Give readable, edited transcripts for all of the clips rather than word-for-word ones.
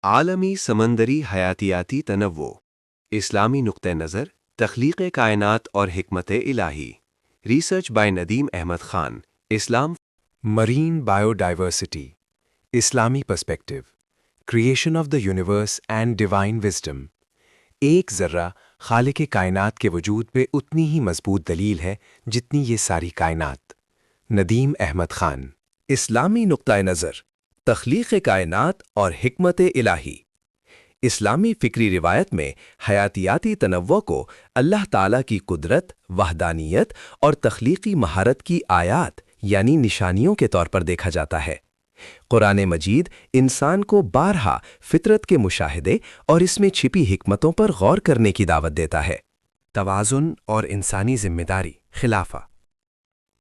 عالمی سمندری حیاتیاتی تنوع، اسلامی نقطہ نظر، تخلیق کائنات اور حکمت الہی۔ Research by Nadeem Ahmed Khan, Islam. Marine biodiversity, اسلامی perspective, creation of the universe and divine wisdom. ایک ذرہ خالق کائنات کے وجود پہ اتنی ہی مضبوط دلیل ہے جتنی یہ ساری کائنات۔ ندیم احمد خان، اسلامی نقطہ نظر، تخلیق کائنات اور حکمت الہی۔ اسلامی فکری روایت میں حیاتیاتی تنوع کو اللہ تعالیٰ کی قدرت، وحدانیت اور تخلیقی مہارت کی آیات یعنی نشانیوں کے طور پر دیکھا جاتا ہے۔ قرآن مجید انسان کو بارہا فطرت کے مشاہدے اور اس میں چھپی حکمتوں پر غور کرنے کی دعوت دیتا ہے۔ توازن اور انسانی ذمہ داری، خلافہ۔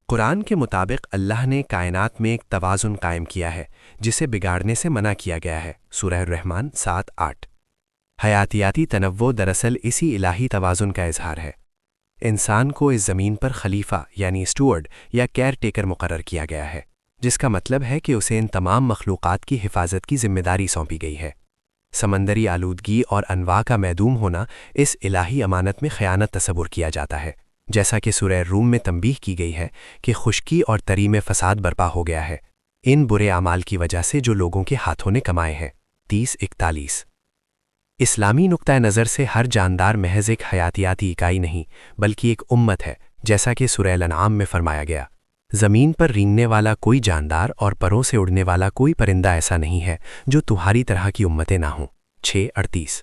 قرآن کے مطابق اللہ نے کائنات میں ایک توازن قائم کیا ہے جسے بگاڑنے سے منع کیا گیا ہے، سورہ الرحمن 7-8۔ حیاتیاتی تنوع دراصل اسی الہی توازن کا اظہار ہے۔ انسان کو اس زمین پر خلیفہ یعنی اسٹوورڈ یا کیئر ٹیکر مقرر کیا گیا ہے، جس کا مطلب ہے کہ اسے ان تمام مخلوقات کی حفاظت کی ذمہ داری سونپی گئی ہے۔ سمندری آلودگی اور انواع کا محدود ہونا اس الہی امانت میں خیانت تصور کیا جاتا ہے، جیسا کہ سورہ روم میں تنبیہ کی گئی ہے کہ خشکی اور تری میں فساد برپا ہو گیا ہے ان برے اعمال کی وجہ سے جو لوگوں کے ہاتھوں نے کمائے ہیں، 30-41۔ اسلامی نقطہ نظر سے ہر جاندار محض ایک حیاتیاتی اکائی نہیں بلکہ ایک امت ہے، جیسا کہ سورہ الانعام میں فرمایا گیا، زمین پر رینگنے والا کوئی جاندار اور پروں سے اڑنے والا کوئی پرندہ ایسا نہیں ہے جو تمہاری طرح کی امتیں نہ ہوں، 6:38۔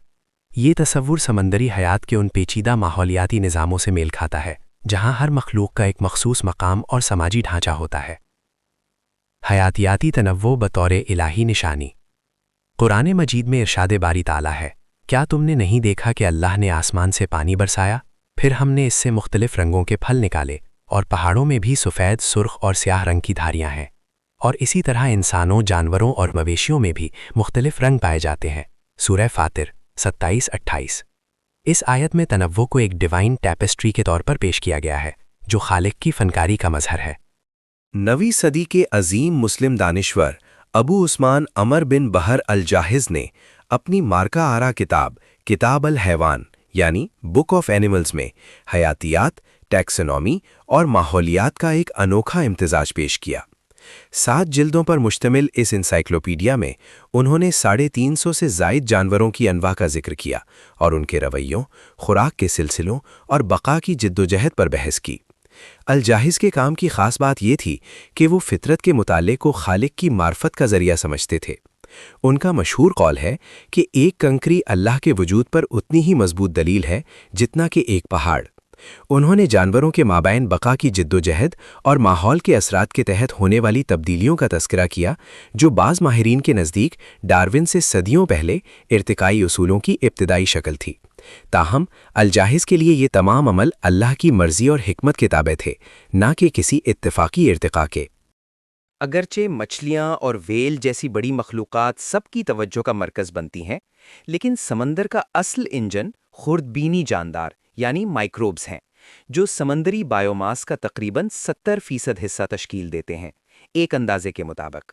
یہ تصور سمندری حیات کے ان پیچیدہ ماحولیاتی نظاموں سے میل کھاتا ہے جہاں ہر مخلوق کا ایک مخصوص مقام اور سماجی ڈھانچہ ہوتا ہے۔ حیاتیاتی تنوع بطور الہی نشانی۔ قرآن مجید میں ارشاد باری تعالیٰ ہے، کیا تم نے نہیں دیکھا کہ اللہ نے آسمان سے پانی برسایا، پھر ہم نے اس سے مختلف رنگوں کے پھل نکالے، اور پہاڑوں میں بھی سفید، سرخ اور سیاہ رنگ کی دھاریاں ہیں، اور اسی طرح انسانوں، جانوروں اور مویشیوں میں بھی مختلف رنگ پائے جاتے ہیں، سورہ فاطر 27-28۔ اس آیت میں تنوع کو ایک ڈیوائن ٹیپسٹری کے طور پر پیش کیا گیا ہے جو خالق کی فنکاری کا مظہر ہے۔ 9ویں صدی کے عظیم مسلم دانشور ابو عثمان عمر بن بحر الجاحظ نے اپنی مارکہ آرا کتاب کتاب الحیوان یعنی بک آف اینیملز میں حیاتیات، ٹیکسونومی اور ماحولیات کا ایک انوکھا امتزاج پیش کیا۔ 7 جلدوں پر مشتمل اس انسائکلوپیڈیا میں انہوں نے 350 سے زائد جانوروں کی انواع کا ذکر کیا اور ان کے رویوں، خوراک کے سلسلوں اور بقا کی جدوجہد پر بحث کی۔ الجاحظ کے کام کی خاص بات یہ تھی کہ وہ فطرت کے مطالعے کو خالق کی معرفت کا ذریعہ سمجھتے تھے۔ ان کا مشہور قول ہے کہ ایک کنکری اللہ کے وجود پر اتنی ہی مضبوط دلیل ہے جتنا کہ ایک پہاڑ۔ انہوں نے جانوروں کے مابین بقا کی جدوجہد اور ماحول کے اثرات کے تحت ہونے والی تبدیلیوں کا تذکرہ کیا جو بعض ماہرین کے نزدیک ڈارون سے صدیوں پہلے ارتقائی اصولوں کی ابتدائی شکل تھی۔ تاہم الجاحظ کے لیے یہ تمام عمل اللہ کی مرضی اور حکمت کے تابع تھے، نہ کہ کسی اتفاقی ارتقاء کے۔ اگرچہ مچھلیاں اور ویل جیسی بڑی مخلوقات سب کی توجہ کا مرکز بنتی ہیں، لیکن سمندر کا اصل انجن خردبینی جاندار یعنی مائکروبز ہیں، جو سمندری بائیوماس کا تقریباً 70% حصہ تشکیل دیتے ہیں۔ ایک اندازے کے مطابق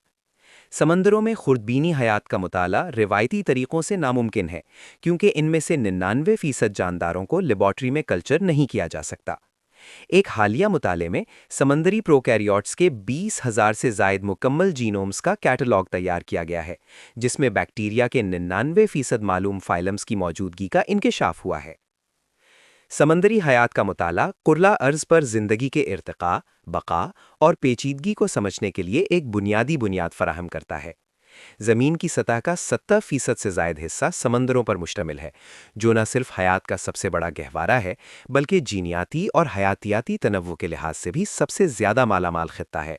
سمندروں میں خردبینی حیات کا مطالعہ روایتی طریقوں سے ناممکن ہے کیونکہ ان میں سے 99% جانداروں کو لیبارٹری میں کلچر نہیں کیا جا سکتا۔ ایک حالیہ مطالعے میں سمندری پروکیریوٹس کے 20,000 سے زائد مکمل جینومز کا کیٹلاگ تیار کیا گیا ہے، جس میں بیکٹیریا کے 99% معلوم فائلمز کی موجودگی کا انکشاف ہوا ہے۔ سمندری حیات کا مطالعہ قرلہ ارض پر زندگی کے ارتقاء، بقا اور پیچیدگی کو سمجھنے کے لیے ایک بنیادی بنیاد فراہم کرتا ہے۔ زمین کی سطح کا 70% سے زائد حصہ سمندروں پر مشتمل ہے، جو نہ صرف حیات کا سب سے بڑا گہوارہ ہے بلکہ جینیاتی اور حیاتیاتی تنوع کے لحاظ سے بھی سب سے زیادہ مالا مال خطہ ہے۔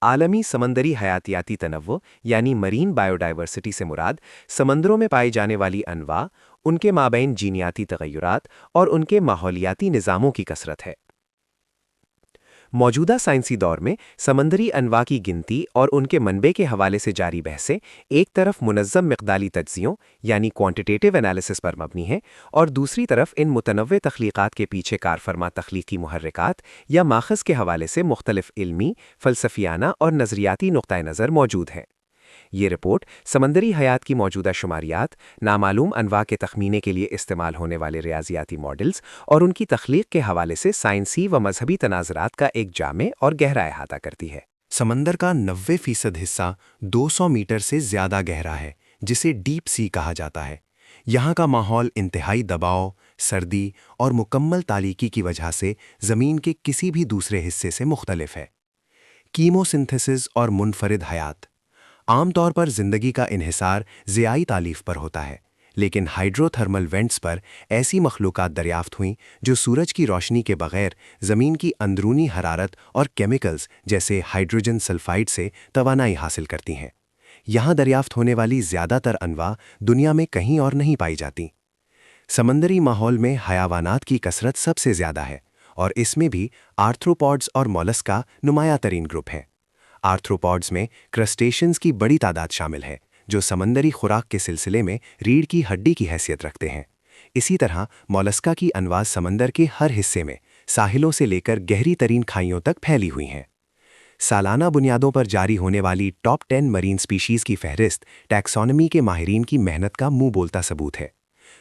عالمی سمندری حیاتیاتی تنوع یعنی مرین بایو ڈائیورسٹی سے مراد سمندروں میں پائی جانے والی انواع، ان کے مابین جینیاتی تغیرات اور ان کے ماحولیاتی نظاموں کی کثرت ہے۔ موجودہ سائنسی دور میں سمندری انواع کی گنتی اور ان کے منبع کے حوالے سے جاری بحثیں ایک طرف منظم مقداری تجزیوں یعنی کوانٹیٹیو انالیسس پر مبنی ہیں اور دوسری طرف ان متنوع تخلیقات کے پیچھے کارفرما تخلیقی محرکات یا ماخذ کے حوالے سے مختلف علمی، فلسفیانہ اور نظریاتی نقطۂ نظر موجود ہیں۔ یہ رپورٹ سمندری حیات کی موجودہ شماریات، نامعلوم انواع کے تخمینے کے لیے استعمال ہونے والے ریاضیاتی ماڈلز اور ان کی تخلیق کے حوالے سے سائنسی و مذہبی تناظرات کا ایک جامع اور گہرا احاطہ کرتی ہے۔ سمندر کا 90% حصہ 200 میٹر سے زیادہ گہرا ہے، جسے ڈیپ سی کہا جاتا ہے۔ یہاں کا ماحول انتہائی دباؤ، سردی اور مکمل تالیکی کی وجہ سے زمین کے کسی بھی دوسرے حصے سے مختلف ہے۔ کیموسنتھسس اور منفرد حیات۔ عام طور پر زندگی کا انحصار ضیائی تالیف پر ہوتا ہے، لیکن ہائیڈرو تھرمل وینٹس پر ایسی مخلوقات دریافت ہوئیں جو سورج کی روشنی کے بغیر زمین کی اندرونی حرارت اور کیمیکلز جیسے ہائیڈروجن سلفائڈ سے توانائی حاصل کرتی ہیں۔ یہاں دریافت ہونے والی زیادہ تر انواع دنیا میں کہیں اور نہیں پائی جاتی۔ سمندری ماحول میں حیوانات کی کثرت سب سے زیادہ ہے، اور اس میں بھی آرتھروپوڈز اور مولسکا نمایاں ترین گروپ ہیں۔ آرتھروپوڈز میں کرسٹیشنز کی بڑی تعداد شامل ہے، جو سمندری خوراک کے سلسلے میں ریڑھ کی ہڈی کی حیثیت رکھتے ہیں۔ اسی طرح مولسکا کی انواع سمندر کے ہر حصے میں ساحلوں سے لے کر گہری ترین کھائیوں تک پھیلی ہوئی ہیں۔ سالانہ بنیادوں پر جاری ہونے والی ٹاپ 10 مرین سپیشیز کی فہرست ٹیکسونمی کے ماہرین کی محنت کا منہ بولتا ثبوت ہے۔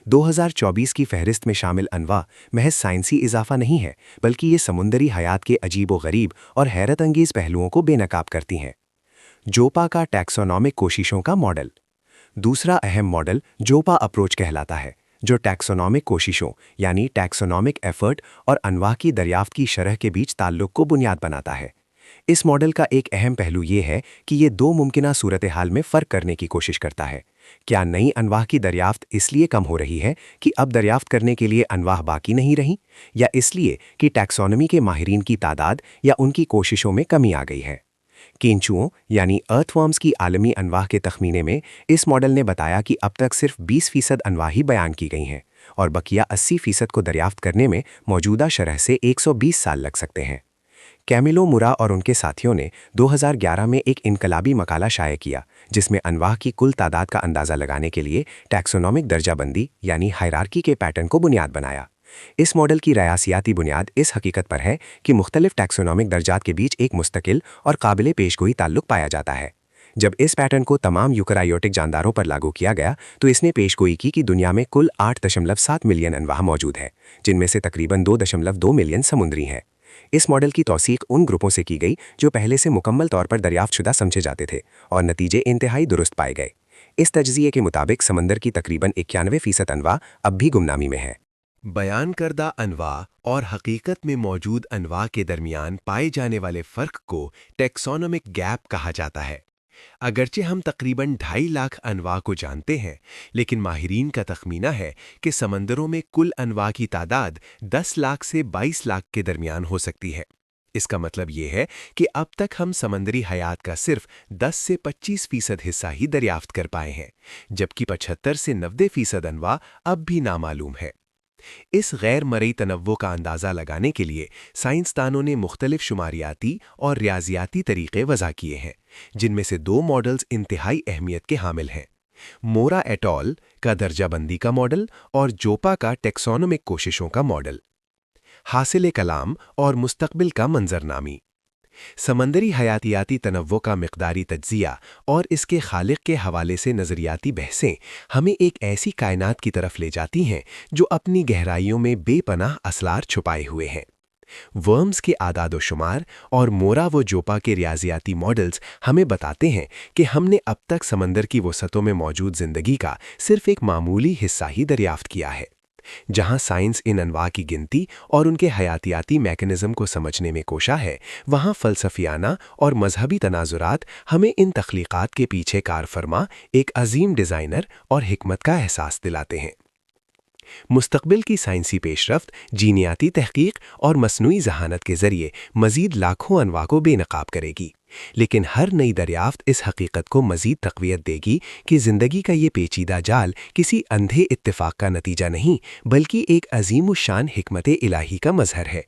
2024 کی فہرست میں شامل انواع محض سائنسی اضافہ نہیں ہے، بلکہ یہ سمندری حیات کے عجیب و غریب اور حیرت انگیز پہلوؤں کو بے نقاب کرتی ہیں۔ جوپا کا ٹیکسونومک کوششوں کا ماڈل۔ دوسرا اہم ماڈل جوپا اپروچ کہلاتا ہے، جو ٹیکسونومک کوششوں یعنی ٹیکسونومک ایفرٹ اور انواع کی دریافت کی شرح کے بیچ تعلق کو بنیاد بناتا ہے۔ اس ماڈل کا ایک اہم پہلو یہ ہے کہ یہ دو ممکنہ صورتحال میں فرق کرنے کی کوشش کرتا ہے۔ کیا نئی انواع کی دریافت اس لیے کم ہو رہی ہے کہ اب دریافت کرنے کے لیے انواع باقی نہیں رہیں، یا اس لیے کہ ٹیکسونومی کے ماہرین کی تعداد یا ان کی کوششوں میں کمی آ گئی ہے؟ کینچوؤں یعنی ارتھ ورمز کی عالمی انواع کے تخمینے میں اس ماڈل نے بتایا کہ اب تک صرف 20% انواع ہی بیان کی گئی ہیں، اور بقیہ 80% کو دریافت کرنے میں موجودہ شرح سے 120 سال لگ سکتے ہیں۔ کیمیلو مورا اور ان کے ساتھیوں نے 2011 میں ایک انقلابی مقالہ شائع کیا، جس میں انواع کی کل تعداد کا اندازہ لگانے کے لیے ٹیکسونومک درجہ بندی یعنی ہائرارکی کے پیٹرن کو بنیاد بنایا۔ اس ماڈل کی ریاسیاتی بنیاد اس حقیقت پر ہے کہ مختلف ٹیکسونومک درجات کے بیچ ایک مستقل اور قابل پیشگوئی تعلق پایا جاتا ہے۔ جب اس پیٹرن کو تمام یوکرائیوٹک جانداروں پر لاگو کیا گیا تو اس نے پیشگوئی کی کہ دنیا میں کل 8.7 ملین انواع موجود ہیں، جن میں سے تقریباً 2.2 ملین سمندری ہیں۔ اس ماڈل کی توثیق ان گروپوں سے کی گئی جو پہلے سے مکمل طور پر دریافت شدہ سمجھے جاتے تھے، اور نتیجے انتہائی درست پائے گئے۔ اس تجزیے کے مطابق سمندر کی تقریباً 91% انواع اب بھی گمنامی میں ہیں۔ بیان کردہ انواع اور حقیقت میں موجود انواع کے درمیان پائے جانے والے فرق کو ٹیکسونومک گیپ کہا جاتا ہے۔ اگرچہ ہم تقریباً 2.5 لاکھ انواع کو جانتے ہیں، لیکن ماہرین کا تخمینہ ہے کہ سمندروں میں کل انواع کی تعداد 10 لاکھ سے 22 لاکھ کے درمیان ہو سکتی ہے۔ اس کا مطلب یہ ہے کہ اب تک ہم سمندری حیات کا صرف 10 سے 25% حصہ ہی دریافت کر پائے ہیں، جبکہ 75 سے 90% انواع اب بھی نامعلوم ہے۔ اس غیر مرئی تنوع کا اندازہ لگانے کے لیے سائنسدانوں نے مختلف شماریاتی اور ریاضیاتی طریقے وضع کیے ہیں، جن میں سے 2 ماڈلز انتہائی اہمیت کے حامل ہیں: مورا ایٹ آل کا درجہ بندی کا ماڈل اور جوپا کا ٹیکسونومک کوششوں کا ماڈل۔ حاصل کلام اور مستقبل کا منظرنامی۔ سمندری حیاتیاتی تنوع کا مقداری تجزیہ اور اس کے خالق کے حوالے سے نظریاتی بحثیں ہمیں ایک ایسی کائنات کی طرف لے جاتی ہیں جو اپنی گہرائیوں میں بے پناہ اسرار چھپائے ہوئے ہیں۔ ورمز کے اعداد و شمار اور مورا و جوپا کے ریاضیاتی ماڈلز ہمیں بتاتے ہیں کہ ہم نے اب تک سمندر کی وسعتوں میں موجود زندگی کا صرف ایک معمولی حصہ ہی دریافت کیا ہے۔ جہاں سائنس ان انواع کی گنتی اور ان کے حیاتیاتی میکانزم کو سمجھنے میں کوشاں ہے، وہاں فلسفیانہ اور مذہبی تناظرات ہمیں ان تخلیقات کے پیچھے کار فرما ایک عظیم ڈیزائنر اور حکمت کا احساس دلاتے ہیں۔ مستقبل کی سائنسی پیش رفت جینیاتی تحقیق اور مصنوعی ذہانت کے ذریعے مزید لاکھوں انواع کو بے نقاب کرے گی، لیکن ہر نئی دریافت اس حقیقت کو مزید تقویت دے گی کہ زندگی کا یہ پیچیدہ جال کسی اندھے اتفاق کا نتیجہ نہیں، بلکہ ایک عظیم الشان حکمت الہی کا مظہر ہے۔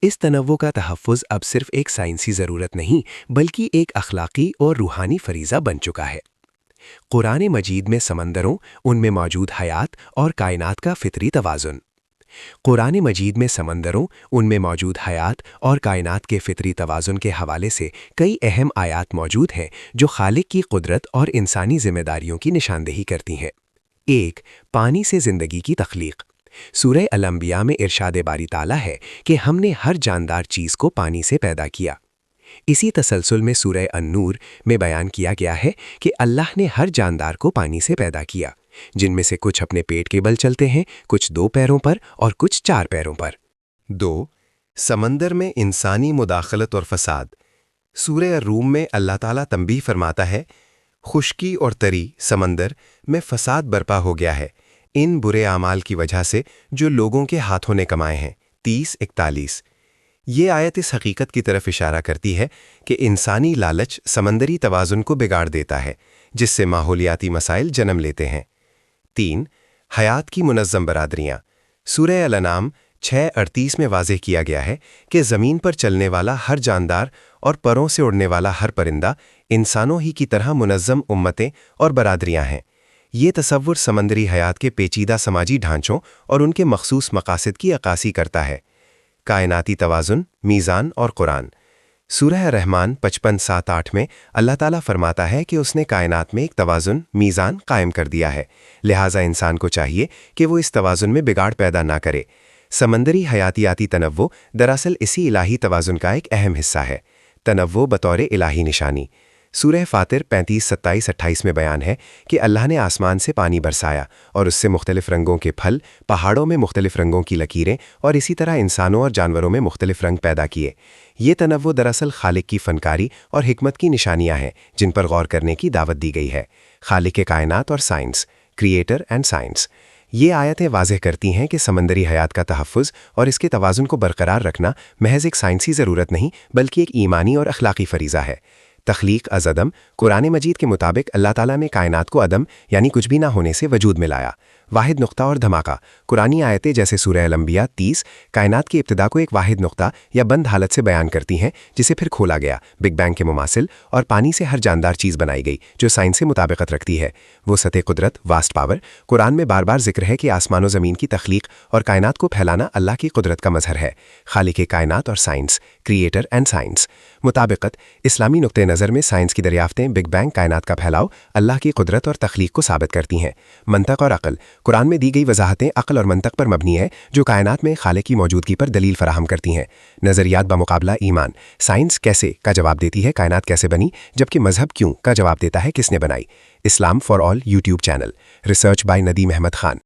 اس تنوع کا تحفظ اب صرف ایک سائنسی ضرورت نہیں، بلکہ ایک اخلاقی اور روحانی فریضہ بن چکا ہے۔ قرآن مجید میں سمندروں، ان میں موجود حیات اور کائنات کا فطری توازن۔ قرآن مجید میں سمندروں، ان میں موجود حیات اور کائنات کے فطری توازن کے حوالے سے کئی اہم آیات موجود ہیں جو خالق کی قدرت اور انسانی ذمہ داریوں کی نشاندہی کرتی ہیں۔ 1. پانی سے زندگی کی تخلیق۔ سورہ الانبیاء میں ارشاد باری تعالیٰ ہے کہ ہم نے ہر جاندار چیز کو پانی سے پیدا کیا۔ اسی تسلسل میں سورہ النور میں بیان کیا گیا ہے کہ اللہ نے ہر جاندار کو پانی سے پیدا کیا، جن میں سے کچھ اپنے پیٹ کے بل چلتے ہیں، کچھ 2 پیروں پر اور کچھ 4 پیروں پر۔ 2. سمندر میں انسانی مداخلت اور فساد۔ سورہ الروم میں اللہ تعالیٰ تنبیہ فرماتا ہے، خشکی اور تری سمندر میں فساد برپا ہو گیا ہے ان برے اعمال کی وجہ سے جو لوگوں کے ہاتھوں نے کمائے ہیں۔ 30-41۔ یہ آیت اس حقیقت کی طرف اشارہ کرتی ہے کہ انسانی لالچ سمندری توازن کو بگاڑ دیتا ہے، جس سے ماحولیاتی مسائل جنم لیتے ہیں۔ 3. حیات کی منظم برادریاں۔ سورہ الانعام 6:38 میں واضح کیا گیا ہے کہ زمین پر چلنے والا ہر جاندار اور پروں سے اڑنے والا ہر پرندہ انسانوں ہی کی طرح منظم امتیں اور برادریاں ہیں۔ یہ تصور سمندری حیات کے پیچیدہ سماجی ڈھانچوں اور ان کے مخصوص مقاصد کی عکاسی کرتا ہے۔ کائناتی توازن، میزان اور قرآن۔ سورہ رحمان 55-7-8 میں اللہ تعالیٰ فرماتا ہے کہ اس نے کائنات میں ایک توازن، میزان قائم کر دیا ہے، لہٰذا انسان کو چاہیے کہ وہ اس توازن میں بگاڑ پیدا نہ کرے۔ سمندری حیاتیاتی تنوع دراصل اسی الہی توازن کا ایک اہم حصہ ہے۔ تنوع بطور الہی نشانی۔ سورہ فاطر 35-27-28 میں بیان ہے کہ اللہ نے آسمان سے پانی برسایا اور اس سے مختلف رنگوں کے پھل، پہاڑوں میں مختلف رنگوں کی لکیریں اور اسی طرح انسانوں اور جانوروں میں مختلف رنگ پیدا کیے۔ یہ تنوع دراصل خالق کی فنکاری اور حکمت کی نشانیاں ہیں جن پر غور کرنے کی دعوت دی گئی ہے۔ خالق کائنات اور سائنس، کریٹر اینڈ سائنس۔ یہ آیتیں واضح کرتی ہیں کہ سمندری حیات کا تحفظ اور اس کے توازن کو برقرار رکھنا محض ایک سائنسی ضرورت نہیں بلکہ ایک ایمانی اور اخلاقی فریضہ ہے۔ تخلیق از عدم۔ قرآن مجید کے مطابق اللہ تعالیٰ نے کائنات کو عدم یعنی کچھ بھی نہ ہونے سے وجود میں لایا۔ واحد نقطہ اور دھماکہ۔ قرآنی آیتیں جیسے سورہ الانبیاء 30 کائنات کی ابتدا کو ایک واحد نقطہ یا بند حالت سے بیان کرتی ہیں جسے پھر کھولا گیا، بگ بینگ کے مماثل، اور پانی سے ہر جاندار چیز بنائی گئی جو سائنس سے مطابقت رکھتی ہے۔ وہ سطح قدرت، واسٹ پاور۔ قرآن میں بار بار ذکر ہے کہ آسمان و زمین کی تخلیق اور کائنات کو پھیلانا اللہ کی قدرت کا مظہر ہے۔ خالق کائنات اور سائنس، کریٹر اینڈ سائنس۔ مطابقت۔ اسلامی نقطہ نظر میں سائنس کی دریافتیں بگ بینگ، کائنات کا پھیلاؤ، اللہ کی قدرت اور تخلیق کو ثابت کرتی ہیں۔ منطق اور عقل۔ قرآن میں دی گئی وضاحتیں عقل اور منطق پر مبنی ہے جو کائنات میں خالق کی موجودگی پر دلیل فراہم کرتی ہیں۔ نظریات بمقابلہ ایمان۔ سائنس کیسے کا جواب دیتی ہے کائنات کیسے بنی، جبکہ مذہب کیوں کا جواب دیتا ہے کس نے بنائی۔ Islam for all YouTube channel. Research by Nadeem Ahmed Khan.